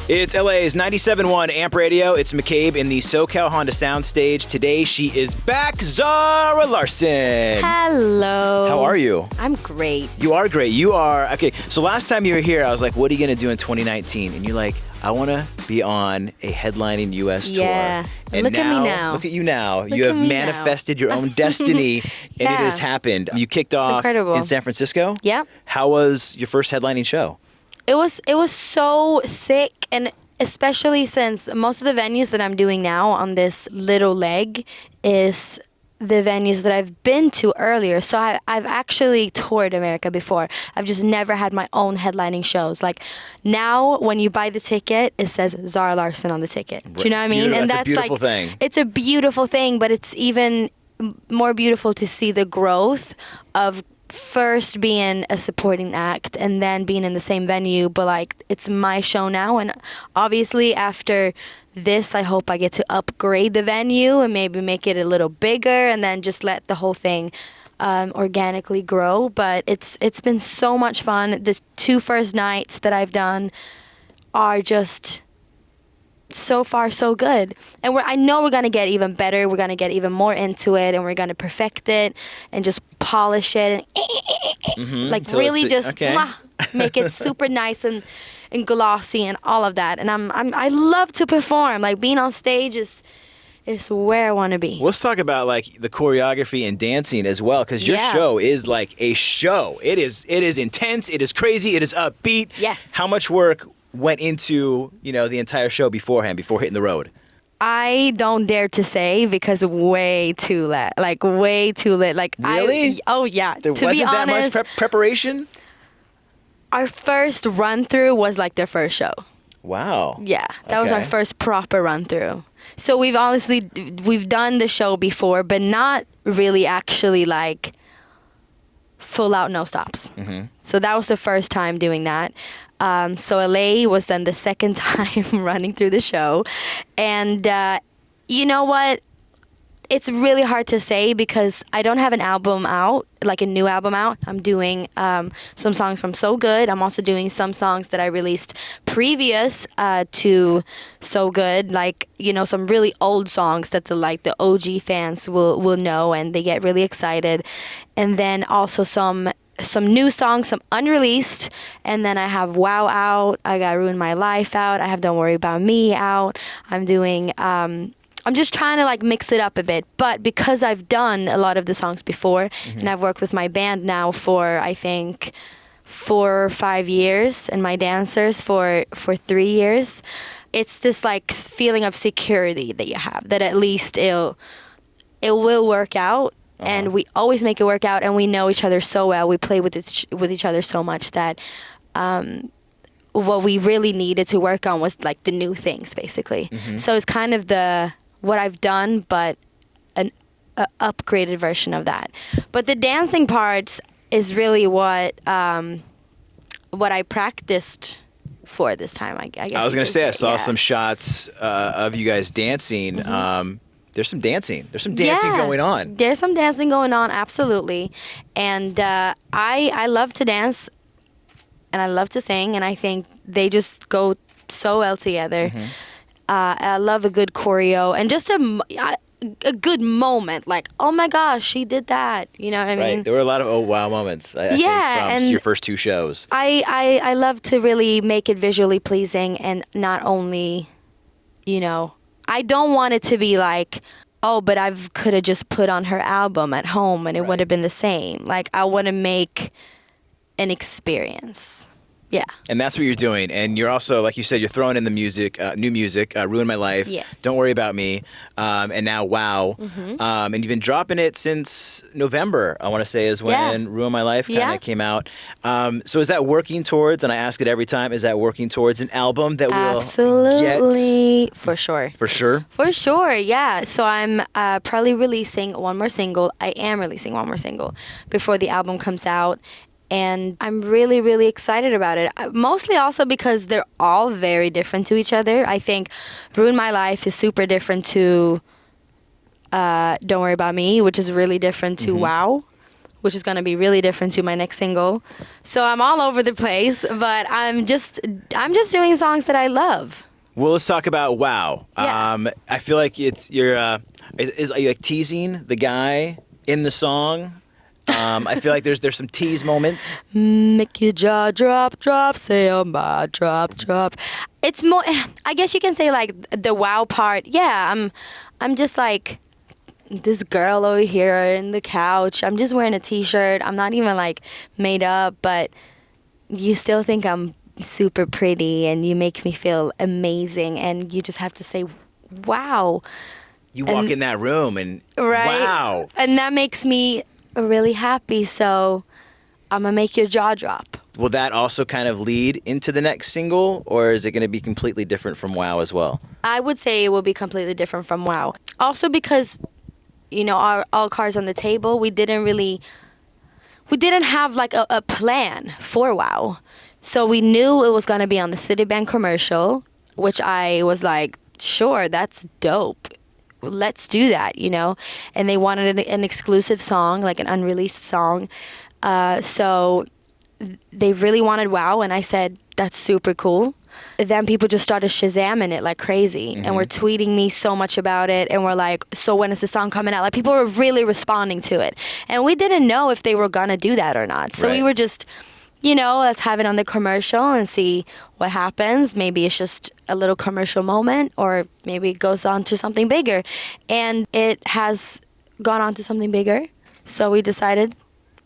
It's LA's 97.1 Amp Radio. It's McCabe in the SoCal Honda Soundstage. Today, she is back, Zara Larsson. Hello. How are you? I'm great. You are great. You are. Okay, so last time you were here, I was like, what are you going to do in 2019? And you're like, I want to be on a headlining U.S. tour. Yeah. And Look at me now. Look at you now. Look You have at me manifested your own destiny, and it Yeah. has happened. You kicked off incredible. in San Francisco? Yep. How was your first headlining show? It was so sick, and especially since most of the venues that I'm doing now on this little leg is the venues that I've been to earlier. So I've actually toured America before. I've just never had my own headlining shows. Like now, when you buy the ticket, it says Zara Larsson on the ticket. Do you know what I mean? Beautiful. And That's a beautiful thing. It's a beautiful thing, but it's even more beautiful to see the growth of first being a supporting act and then being in the same venue, but like it's my show now, and obviously after this I hope I get to upgrade the venue and maybe make it a little bigger and then just let the whole thing organically grow. But it's been so much fun. The two first nights that I've done are just so far so good, and I know we're gonna get even better. We're gonna get even more into it, and we're gonna perfect it and just polish it and like So really it's- just okay. make it super nice and glossy and all of that. And I love to perform. Like being on stage is where I want to be. Let's talk about like the choreography and dancing as well, because your Yeah. show is like a show. It is intense. It is crazy. It is upbeat. Yes. How much work went into the entire show beforehand, before hitting the road? I don't dare to say because way too late. Like way too late. Like Really? Oh yeah. There to wasn't be that honest, much preparation. our first run through was like their first show. Wow. Yeah, that was our Okay. first proper run through. So we've done the show before, but not really actually like full out no stops. Mm-hmm. So that was the first time doing that. So LA was then the second time running through the show. And you know what? It's really hard to say because I don't have an album out, like a new album out. I'm doing some songs from So Good. I'm also doing some songs that I released previous to So Good, like, some really old songs that the OG fans will know and they get really excited. And then also some new songs, some unreleased, and then I have Wow out, I got Ruin My Life out, I have Don't Worry About Me out. I'm doing I'm just trying to like mix it up a bit, but because I've done a lot of the songs before and I've worked with my band now for I think 4 or 5 years and my dancers for 3 years, it's this like feeling of security that you have that at least it will work out. And we always make it work out, and we know each other so well. We play with each other so much that what we really needed to work on was like the new things, basically. So it's kind of what I've done, but an upgraded version of that. But the dancing parts is really what I practiced for this time. I guess I was you gonna could say I saw yeah. some shots of you guys dancing. There's some dancing. There's some dancing Yeah, going on. There's some dancing going on, absolutely. And I love to dance and I love to sing, and I think they just go so well together. I love a good choreo and just a good moment. Like, oh my gosh, she did that. You know what I mean? Right. There were a lot of oh wow moments. I think, from and your first two shows. I love to really make it visually pleasing, and not only, I don't want it to be like, oh, but I could have just put on her album at home and it would have been the same. Like, I want to make an experience. Yeah. And that's what you're doing. And you're also, like you said, you're throwing in the music, new music, Ruin My Life, Yes. Don't Worry About Me, and now Wow. And you've been dropping it since November, I want to say, is when Ruin My Life kind of Yeah. came out. So is that working towards, and I ask it every time, is that working towards an album that we'll Absolutely. get? For sure. For sure? For sure, yeah. So I'm probably releasing one more single. I am releasing one more single before the album comes out. And I'm really, really excited about it. Mostly also because they're all very different to each other. I think Ruin My Life is super different to Don't Worry About Me, which is really different to Wow. which is going to be really different to my next single. So I'm all over the place, but I'm just doing songs that I love. Well, let's talk about Wow. Yeah. I feel like are you like teasing the guy in the song? I feel like there's some tease moments. Make your jaw drop, drop, say oh my, drop, drop. It's more, I guess you can say like the wow part. Yeah, I'm just like this girl over here in the couch. I'm just wearing a t-shirt. I'm not even like made up, but you still think I'm super pretty and you make me feel amazing, and you just have to say wow. You walk in that room and Right. wow. And that makes me really happy, so I'm gonna make your jaw drop. Will that also kind of lead into the next single, or is it going to be completely different from Wow as well? I would say it will be completely different from Wow. Also because, you know, our all cards on the table, we didn't have like a plan for Wow. So we knew it was gonna be on the Citibank commercial, which I was like, sure, that's dope. Let's do that, you know? And they wanted an exclusive song, like an unreleased song. So they really wanted Wow, and I said, that's super cool. Then people just started Shazamming it like crazy, and were tweeting me so much about it, and were like, so when is the song coming out? Like, people were really responding to it. And we didn't know if they were gonna do that or not. So Right. we were just, you know, let's have it on the commercial and see what happens. Maybe it's just a little commercial moment, or maybe it goes on to something bigger. And it has gone on to something bigger. So we decided,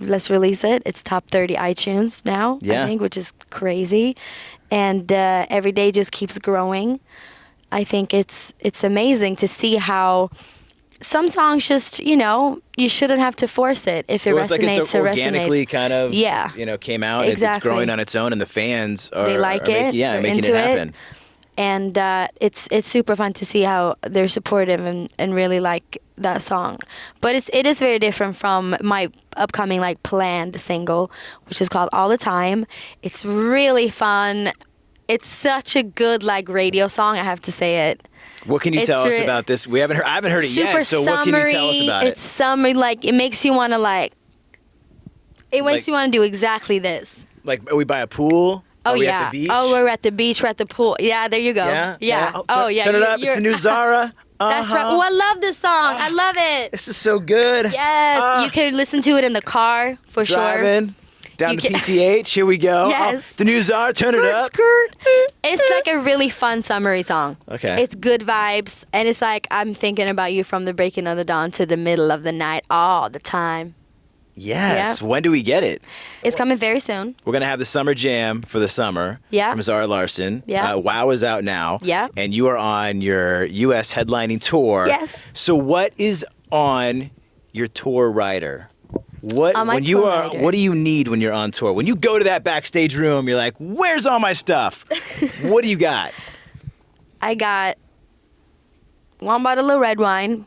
let's release it. It's top 30 iTunes now, Yeah. I think, which is crazy. And every day just keeps growing. I think it's amazing to see how some songs just, you know, you shouldn't have to force it. If it was like resonates, it's it organically resonates. kind of, Yeah. you know, came out. It's Exactly. growing on its own, and the fans are They like it. They're making into it happen. And it's super fun to see how they're supportive and really like that song. But it is very different from my upcoming like planned single, which is called All the Time. It's really fun. It's such a good like radio song, I have to say it. What can you It's tell us re- about this? I haven't heard it Super yet. So what can you tell us summery. about It's summery, like it makes you want to like. It makes Like- you want to do exactly this. Like, are we by a pool? Oh are we yeah. at the beach? Oh, we're at the beach. We're at the pool. Yeah, there you go. Yeah. Oh yeah. Turn it up. It's you're- the new Zara. That's right. Uh-huh. Oh, I love this song. I love it. This is so good. Yes, Ah. you can listen to it in the car for sure. Driving down You to can- PCH. Here we go. Yes. The new Zara. Turn it up. Skirt. It's like a really fun summery song. Okay. It's good vibes, and it's like I'm thinking about you from the breaking of the dawn to the middle of the night all the time. Yes. Yeah. When do we get it? It's coming very soon. We're gonna have the summer jam for the summer. Yeah. From Zara Larsson. Yeah. Wow is out now. Yeah. And you are on your U.S. headlining tour. Yes. So what is on your tour rider? What On my when you tour are? rider. What do you need when you're on tour? When you go to that backstage room, you're like, "Where's all my stuff? What do you got?" I got one bottle of red wine,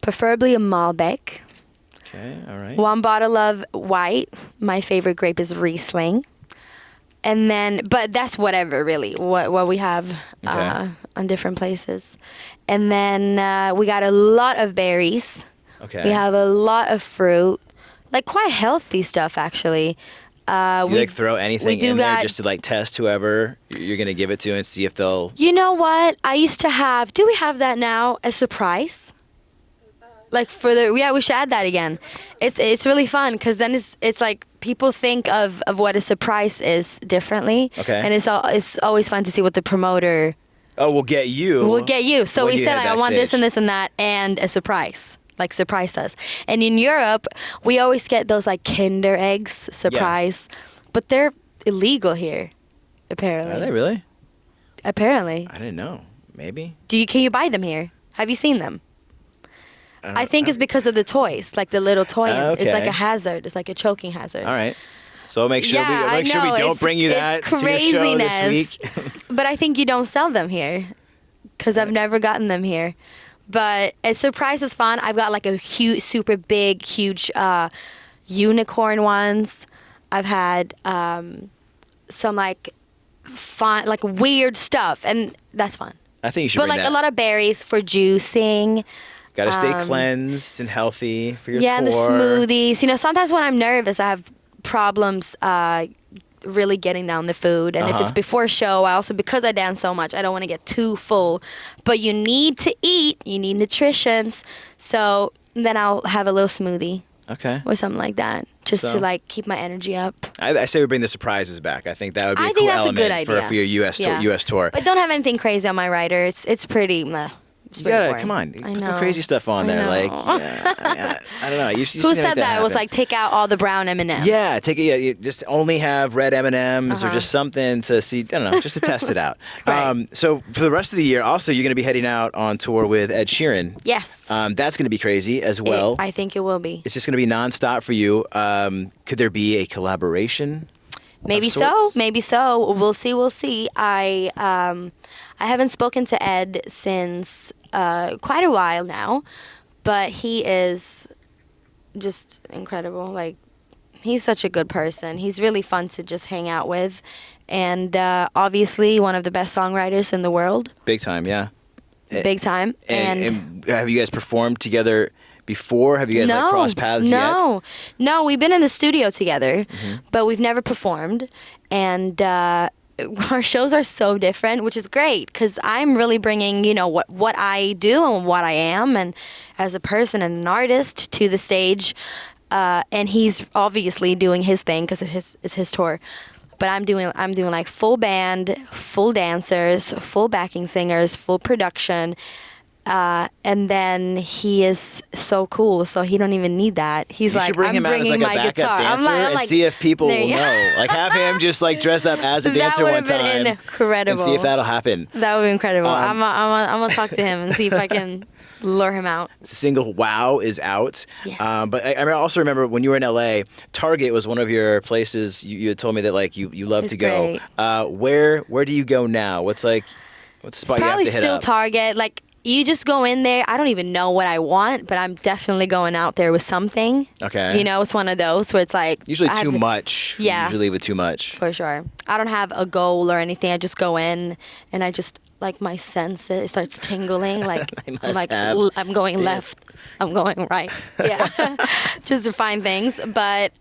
preferably a Malbec. Okay. All right. One bottle of white. My favorite grape is Riesling. And then, but that's whatever really, what we have Okay. on different places. And then we got a lot of berries. Okay. We have a lot of fruit, like quite healthy stuff actually. Do you like throw we anything do in there got- just to like test whoever you're gonna give it to and see if they'll? You know what? I used to have, do we have that now, a surprise? Like for the, yeah, we should add that again. It's really fun because then it's like people think of what a surprise is differently. Okay. And it's always fun to see what the promoter Oh, we'll get you. will get you. So when we you said head like, I want this backstage. and this and that and a surprise. Like surprise us. And in Europe, we always get those like Kinder eggs surprise, but they're illegal here, apparently. Are they really? Apparently. I didn't know. Maybe. Can you buy them here? Have you seen them? I think it's because of the toys, like the little toy. It's like Okay. a hazard. It's like a choking hazard. All right. So make sure Yeah, I we know, don't bring you that it's to your show this craziness. week. But I think you don't sell them here because I've never gotten them here. But a surprise is fun. I've got like a huge, super big, huge unicorn ones. I've had some like fun, like weird stuff, and that's fun. I think you should But bring like that. a lot of berries for juicing. Got to stay cleansed and healthy for your tour. Yeah, and the smoothies. You know, sometimes when I'm nervous, I have problems really getting down the food. And if it's before a show, I also, because I dance so much, I don't want to get too full. But you need to eat. You need nutritions. So then I'll have a little smoothie. Okay. Or something like that, just to like keep my energy up. I say we bring the surprises back. I think that would be a cool that's element a good idea. for your US tour. But don't have anything crazy on my rider. It's pretty. It's You gotta boring. come on, I put some know. crazy stuff on there. know. Like I don't know. You Who seem to said make that? It was happen. like take out all the brown M&Ms. Yeah, take it. Yeah, you just only have red M&Ms or just something to see. I don't know, just to test it out. Right. So for the rest of the year, also you're going to be heading out on tour with Ed Sheeran. Yes. That's going to be crazy as well. I think it will be. It's just going to be nonstop for you. Could there be a collaboration? Maybe of so. sorts? Maybe so. We'll see. We'll see. I haven't spoken to Ed since quite a while now, but he is just incredible. Like, he's such a good person. He's really fun to just hang out with, and obviously one of the best songwriters in the world. Big time, yeah. Big time. And have you guys performed together before? Have you guys crossed paths yet? No, we've been in the studio together, but we've never performed. And our shows are so different, which is great because I'm really bringing, you know, what I do and what I am, and as a person and an artist to the stage. And he's obviously doing his thing because it's his tour. But I'm doing like full band, full dancers, full backing singers, full production. And then he is so cool, so he don't even need that. He's You like, should bring I'm him out as bringing like a my backup guitar. dancer I'm and see if people will There you- know. Like have him just like dress up as a dancer that would one have been time incredible. and see if that'll happen. That would be incredible. I'm gonna talk to him and see if I can lure him out. Single "Wow" is out. Yes. But I also remember when you were in LA, Target was one of your places. You had told me that like you love It's to go. great. Where do you go now? What's the spot you have Probably to hit still up? Target. Like, you just go in there. I don't even know what I want, but I'm definitely going out there with something. Okay. You know, it's one of those where it's like Usually I too have- much. Yeah. Usually with too much. For sure. I don't have a goal or anything. I just go in and I just like my senses. It starts tingling. Like I must I'm like have I'm going left. I'm going right. Yeah. Just to find things. But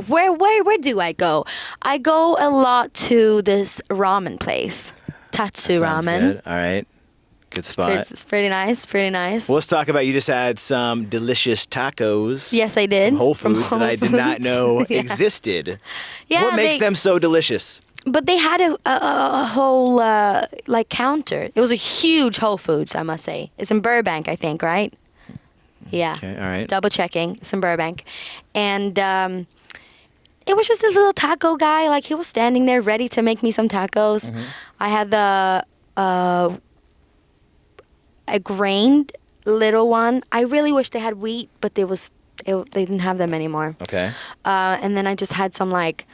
where do I go? I go a lot to this ramen place, Tatsu Sounds Ramen. good. All right. Good spot. It's pretty nice. Pretty nice. Well, let's talk about you just had some delicious tacos. Yes, I did. From Whole Foods that I did not Foods. know Yeah. existed. Yeah, What makes them so delicious? But they had a whole like counter. It was a huge Whole Foods, I must say. It's in Burbank, I think, right? Yeah. Okay, all right. Double checking. It's in Burbank, and it was just this little taco guy. Like, he was standing there ready to make me some tacos. I had a grained little one. I really wish they had wheat, but they didn't have them anymore. Okay. And then I just had some like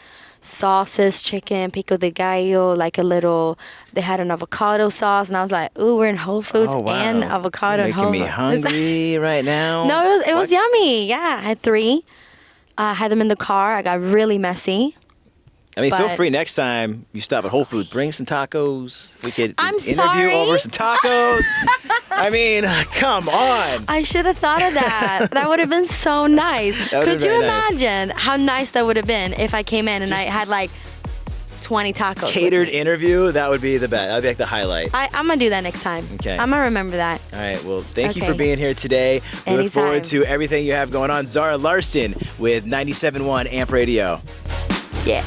sauces, chicken, pico de gallo, like they had an avocado sauce, and I was like, ooh, we're in Whole Foods Oh, wow. and avocado You're and making me hungry right now. No, it was What? yummy. Yeah, I had 3. I had them in the car. I got really messy. I mean, feel but- free next time you stop at Whole Foods, bring some tacos. We could I'm interview sorry. over some tacos. I mean, come on. I should have thought of that. That would have been so nice. That would've Could been you very nice. imagine how nice that would have been if I came in and I had like 20 tacos? with Catered me? interview, that would be the best. That would be like the highlight. I'm going to do that next time. Okay. I'm going to remember that. All right. Well, thank you for Okay. being here today. We look forward Anytime. to everything you have going on. Zara Larsson with 97.1 Amp Radio. Yeah.